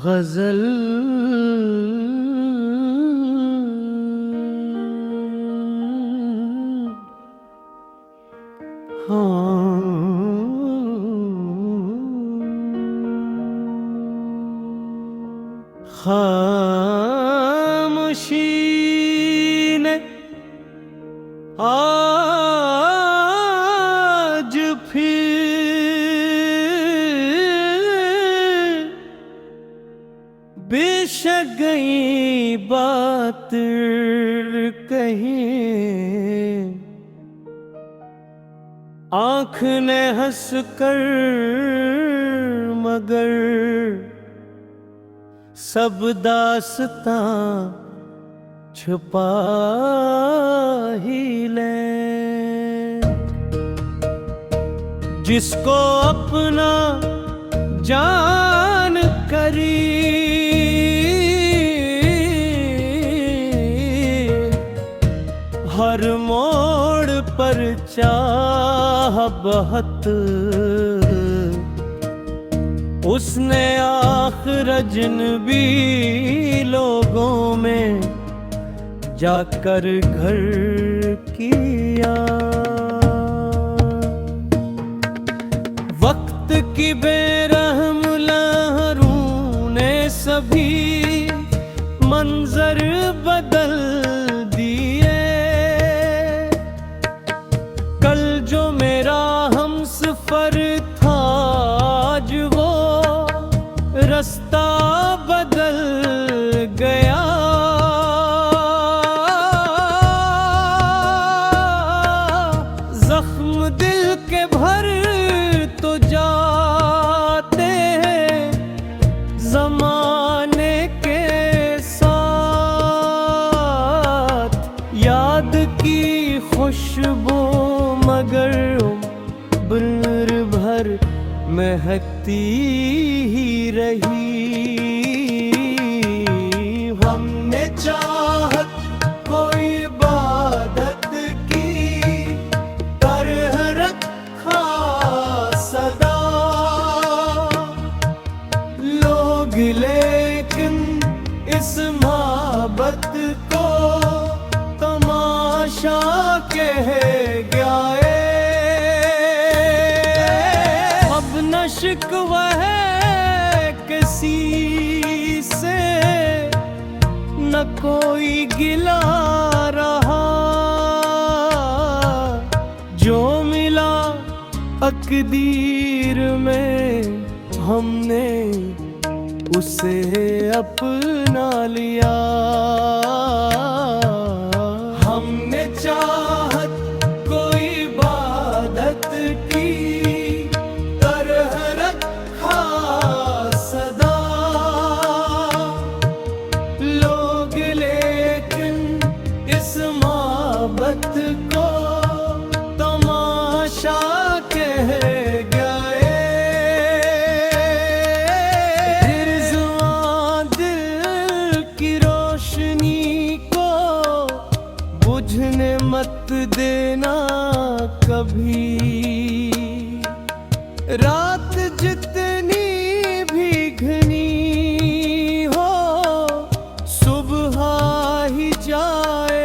गजल खामोशी ने आज फिर बेशक गई बात कही, आँख ने हंस कर मगर सब दास्तां छुपा ही ले। जिसको अपना जान करी हर मोड़ पर चाह बहुत, उसने आखिर अजनबी लोगों में जाकर घर किया। वक्त की बेरहम लहरों ने सभी मंजर बदल दिए। कल जो मेरा हमसफर था आज वो रास्ता बदल गया। जख्म दिल के भर तो जाते हैं जमाने के साथ, याद की खुशबू मगर उम्र भर महकती ही रही। हमने चाहत कोई इबादत की तरह रखा सदा, लोग लेकिन इस मोहब्बत को तमाशा कह गए। शिकवा है किसी से न कोई गिला रहा, जो मिला तकदीर में हमने उसे अपना लिया। हमने चाहत कोई इबादत की को तमाशा कह गए। रिज़वान दिल की रोशनी को बुझने मत देना कभी। रात जितनी भी घनी हो सुबह ही जाए।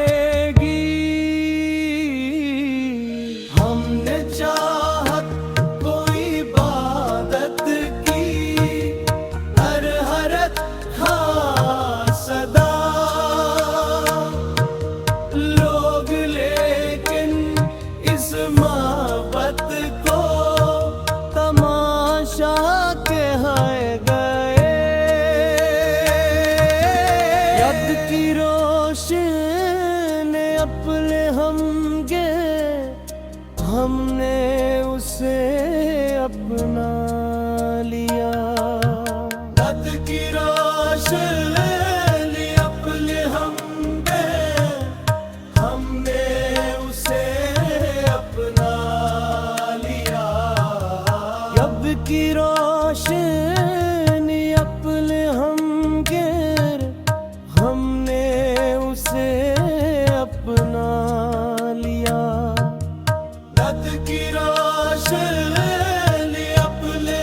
अपने हमगे हमने उसे अपना लिया। दर्द की रोशनी अपने हमगे हमने उसे अपना लिया। अब की रोशनी अपने हमगे हमने उसे अपना लिया। रात की रोशनी अपने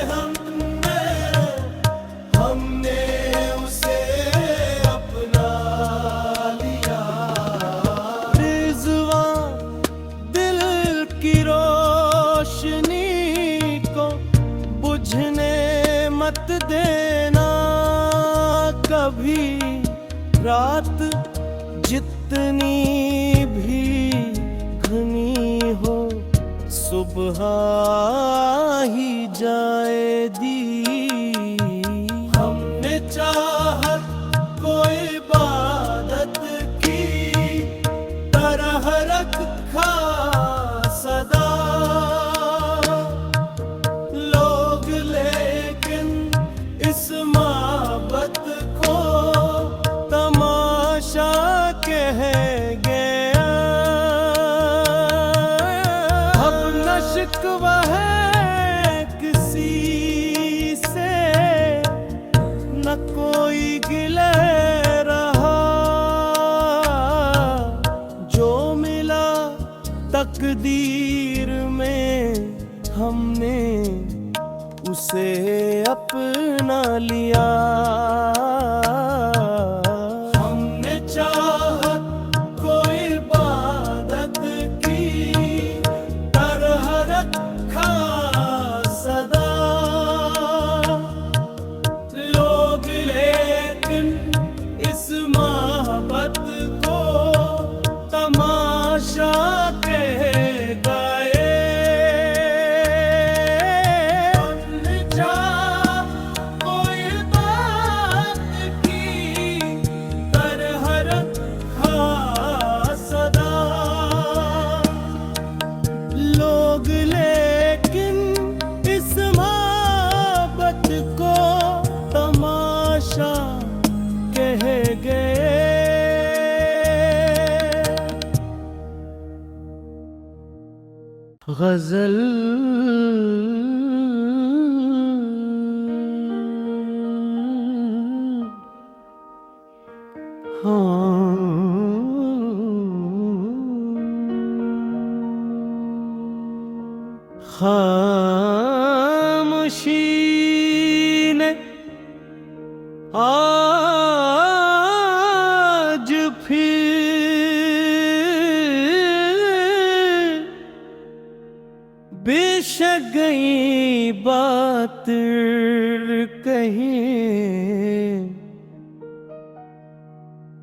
हमने कभी रात जितनी भी घनी हो सुबह ही जाएगी। हमने चाहत को इबादत की तरह रखा सदा, लोग लेकिन इस मोहब्बत को तमाशा कह गया। अब न शिकवा है किसी से, न कोई गिले रहा, जो मिला तकदीर में हमने उसे अपना लिया। हमने चाहत को इबादत की तरह रखा सदा, लोग लेकिन इस मोहब्बत को तमाशा कह गए। हमने चाहत को इबादत की तरह रखा सदा, लोग लेकिन इस मोहब्बत को तमाशा कह गए। गजल खामोशी ने आज फिर बेशक गई बात कही,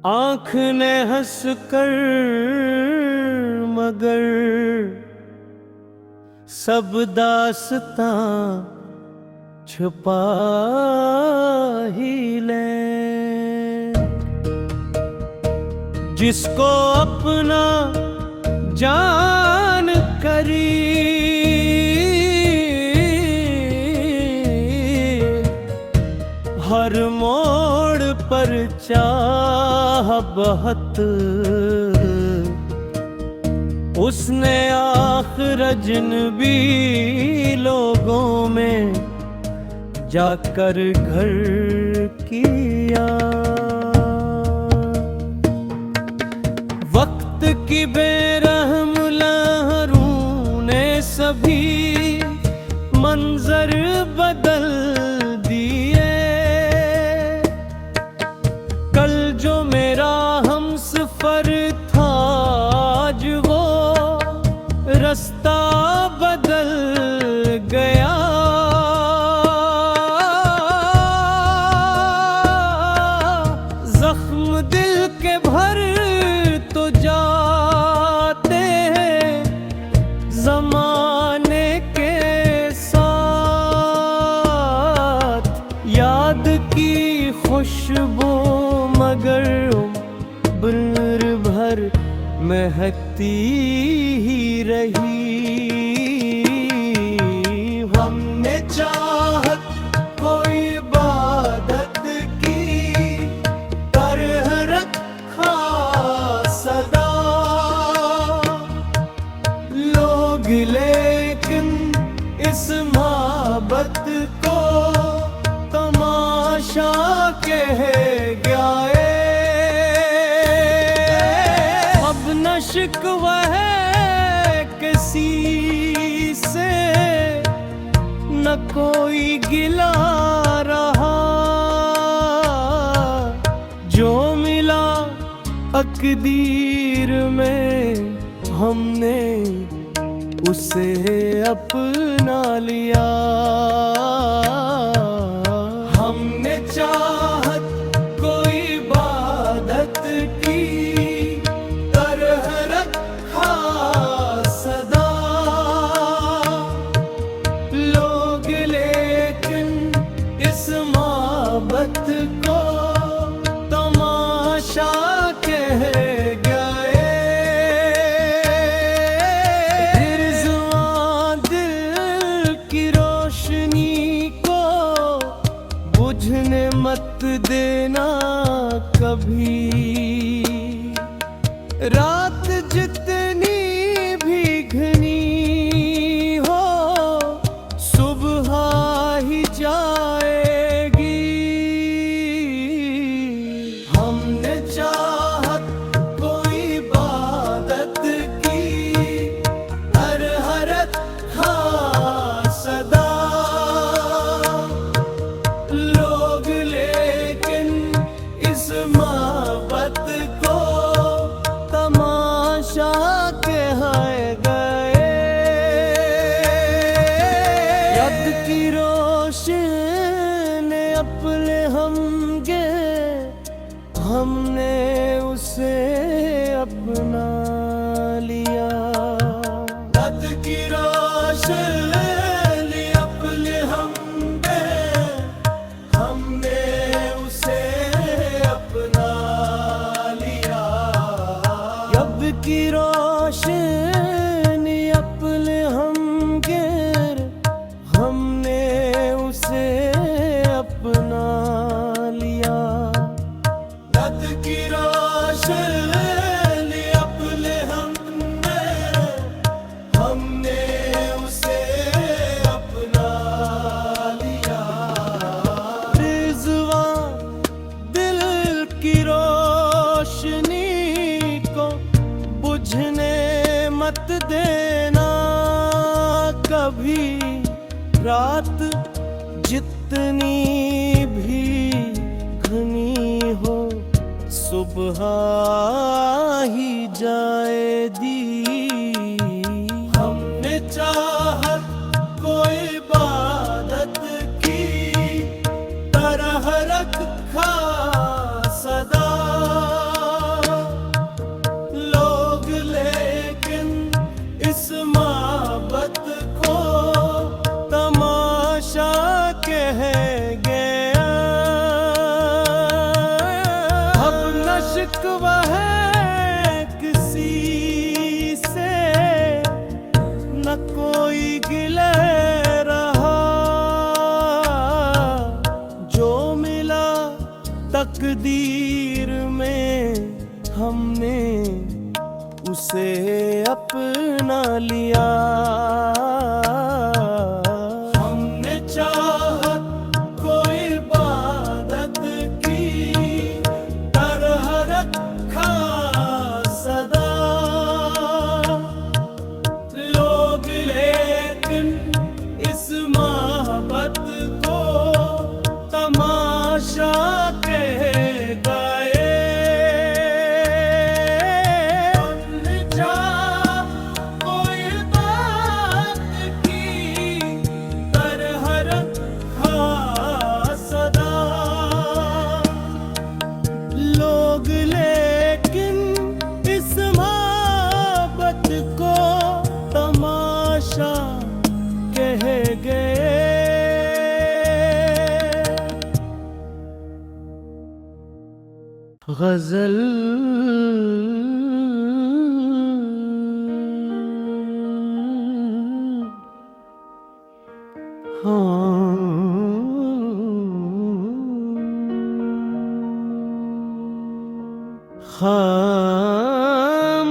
आँख ने हंस कर मगर सब दास्तां छुपा ही ले। जिसको अपना जान करीब, हर मोड़ पर चाह बहुत, उसने आखिर अजनबी लोगों में जाकर घर किया। वक्त की बेरहम लहरों ने सभी मंजर बदल दिए। कल जो मेरा हमसफर था आज वो रास्ता बदल गया। जख्म दिल के भर तो जाते हैं जमाने के साथ, याद की खुशबू मगर उम्र भर महकती ही रही। हमने चाहत को इबादत की तरह रखा सदा, लोग लेकिन इस मोहब्बत को तमाशा कह गए। अब न शिकवा है किसी से, न कोई गिला रहा, जो मिला तकदीर में हमने उसे अपना लिया। हमने चाहत को तमाशा कह गए। रिज़वां दिल की रोशनी को बुझने मत देना कभी। रात जितनी भी घनी हो सुबह ही जाएगी। हमने चाहत कोई इबादत की हर हरत हाँ सदा। लोग लेकिन इस मोहब्बत को तमाशा कह गए। यद की रोशनी अपने हमगे हमने उसे अपना लिया। यद की रोशनी अपने हमगे हमने उसे अपना लिया। अब की रोशनी अपने हमगे हमने उसे अपना लिया। रत की रोशनी अपने हमने उसे अपना लिया। रिज़वां दिल की रोशनी को बुझने मत देना कभी। रात जितनी भी घनी हो सुबह ही जाएगी। हमने चाहत कोई इबादत की तरह रखा सदा। लोग लेकिन इस मोहब्बत को तमाशा कह गया। अब न शिकवा है किसी से न कोई गिले रहा। जो मिला तकदीर में हमने उसे अपना लिया। हमने चाहत कोई इबादत की तरह रखा सदा। लोग लेकिन इस मोहब्बत को तमाशा कह गए। लोग लेकिन इस मोहब्बत को तमाशा कह गए। गजल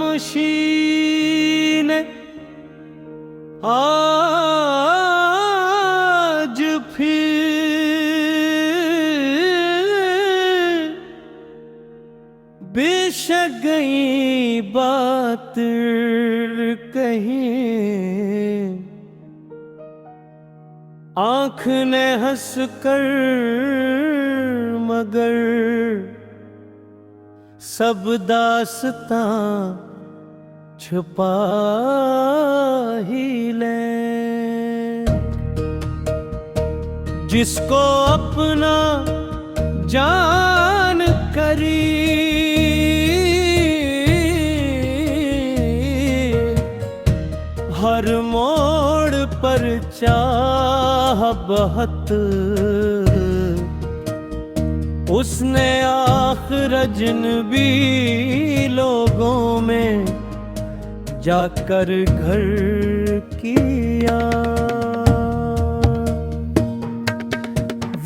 खामोशी ने आज फिर बेशक गई बात कही। आँख ने हंस कर मगर सब दास्तां छुपा ही ले। जिसको अपना जान करीब, हर मोड़ पर चाह बहुत उसने आखिर अजनबी लोगों में जाकर घर किया।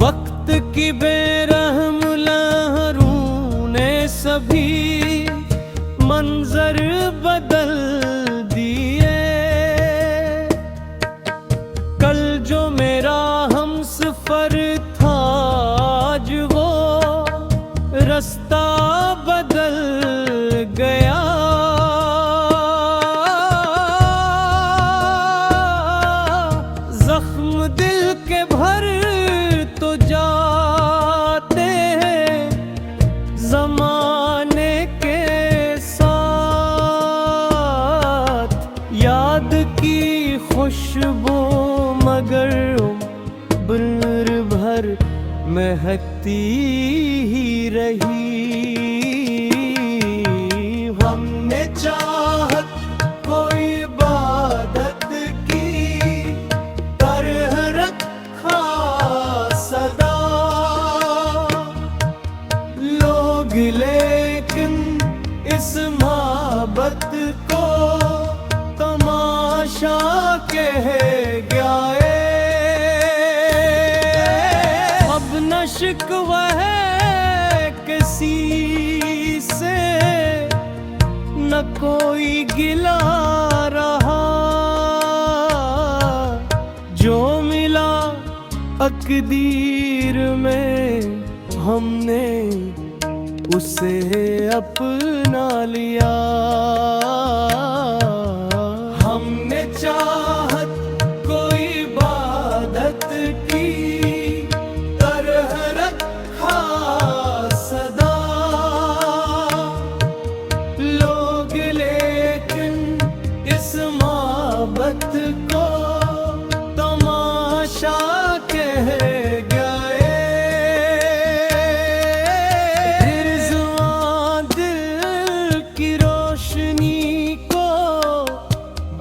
वक्त की बेरहम लहरों ने सभी मंजर बदल दिए। कल जो मेरा हमसफर था आज वो रास्ता बदल गया। जख्म दिल के भर तो जाते हैं जमाने के साथ, याद की खुशबू मगर उम्र भर महकती ही रही। हमने चाहत को इबादत की तरह रखा सदा, लोग लेकिन इस मोहब्बत को तमाशा कह गए। अब न शिकवा है किसी से, न कोई गिला रहा। जो मिला तकदीर में हमने उसे अपना लिया। हमने चाहत को इबादत की तरह रखा सदा, लोग लेकिन इस मोहब्बत को तमाशा कह गए। रिज़वां दिल की रोशनी को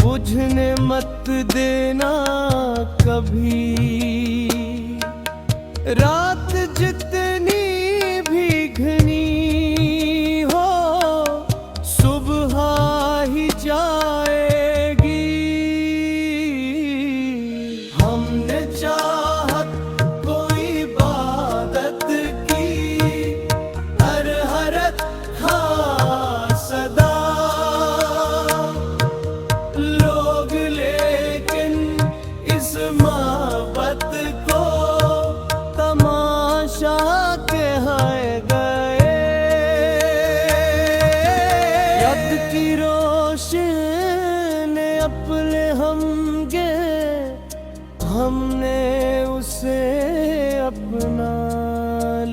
बुझने मत देना कभी। रात जितनी भी घनी हो सुबह ही जाएगी। हमने चाहत को इबादत की तरह रखा सदा, लोग लेकिन इस मोहब्बत को तमाशा कह गए। याद की रोशनी अपने हमगे हमने उसे अपना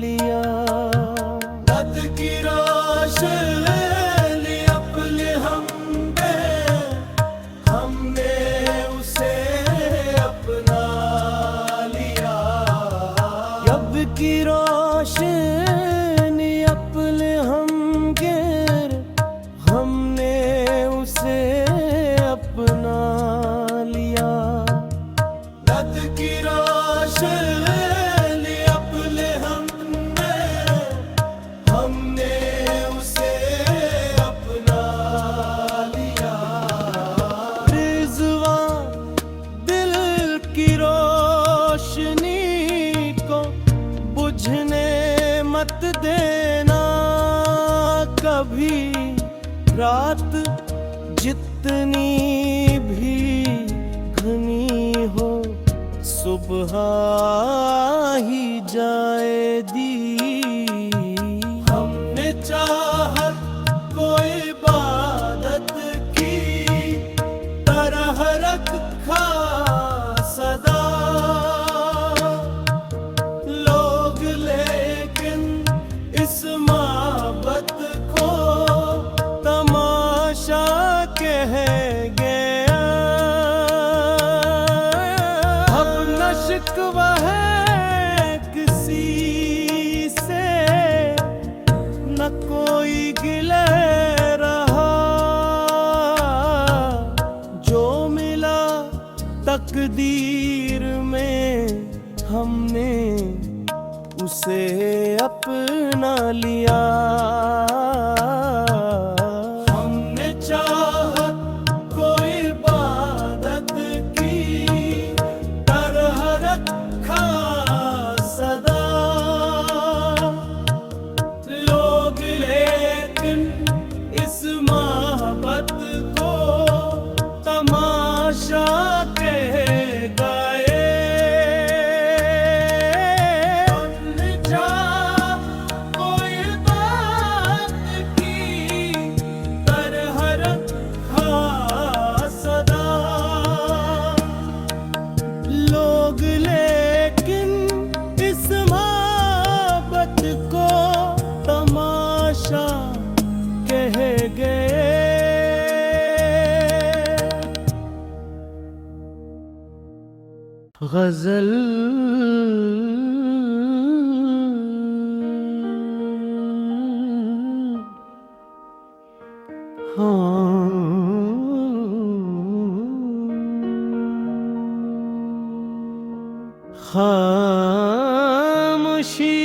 लिया। याद की रोशनी अपने हमगे हमने उसे अपना लिया। अब की रोशनी अपने हमगे हमने उसे अपना लिया। रात की रोशनी अपने हमने उसे अपना लिया। रिज़वां दिल की रोशनी को बुझने मत देना कभी। रात जितनी भी घनी हो सुबह ही जाएगी। हमने चाहत को इबादत की तरह रखा सदा, लोग लेकिन इस मोहब्बत को तमाशा कह गया। अब न शिकवा है किसी से, न कोई गिले रहा। जो मिला तकदीर में हमने उसे अपना लिया। हमने चाहत को इबादत की तरह रखा सदा। लोग लेकिन इस मोहब्बत को तमाशा कह गए। हमने चाहत को इबादत की तरह रखा सदा। लोग लेकिन इस मोहब्बत को तमाशा कह गए। गजल खामोशी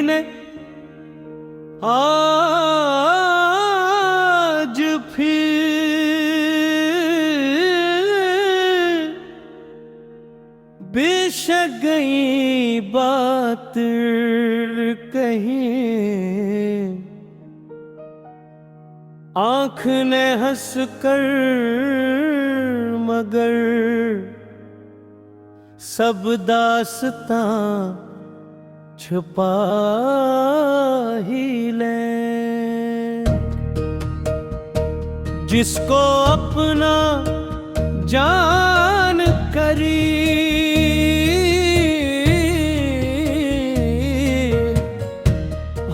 ने आज फिर बेशक गई बात कही। आँख ने हंस कर मगर सब दास्तां छुपा ही ले। जिसको अपना जान करी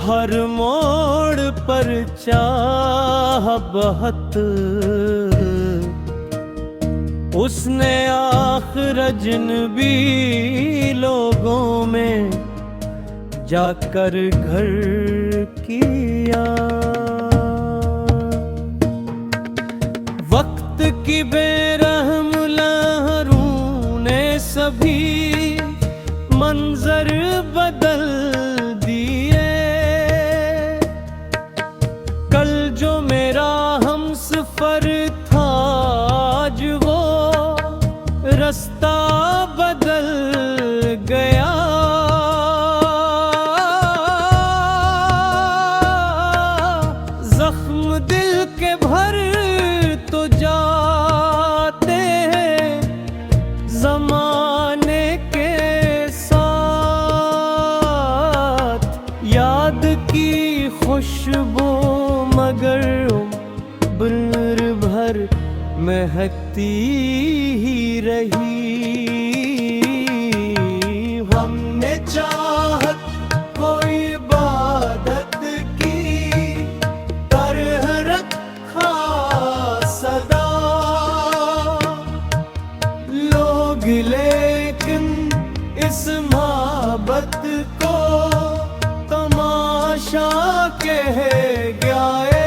हर मोड़ पर चाह बहुत, उसने आखिर अजनबी लोगों में जाकर घर किया। वक्त की बेरहम लहरों ने सभी मंजर बदल दिए। कल जो मेरा हमसफर था आज वो रास्ता बदल गया। जख्म दिल के भर तो जाते हैं जमाने के साथ। याद की खुशबू मगर उम्र भर महकती ही रही। हमने चाहत को इबादत की तरह रखा सदा। लोग लेकिन इस मोहब्बत को तमाशा कह गए।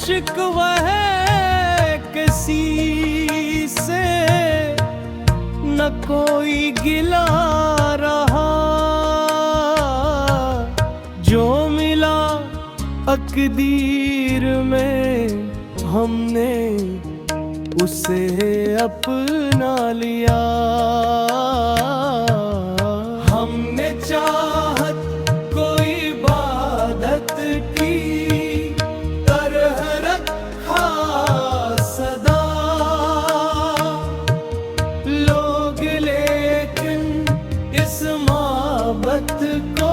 शिकवा है किसी से न कोई गिला रहा। जो मिला तकदीर में हमने उसे अपना लिया। हमने चाहत को इबादत की सदा। लोग लेकिन इस मोहब्बत को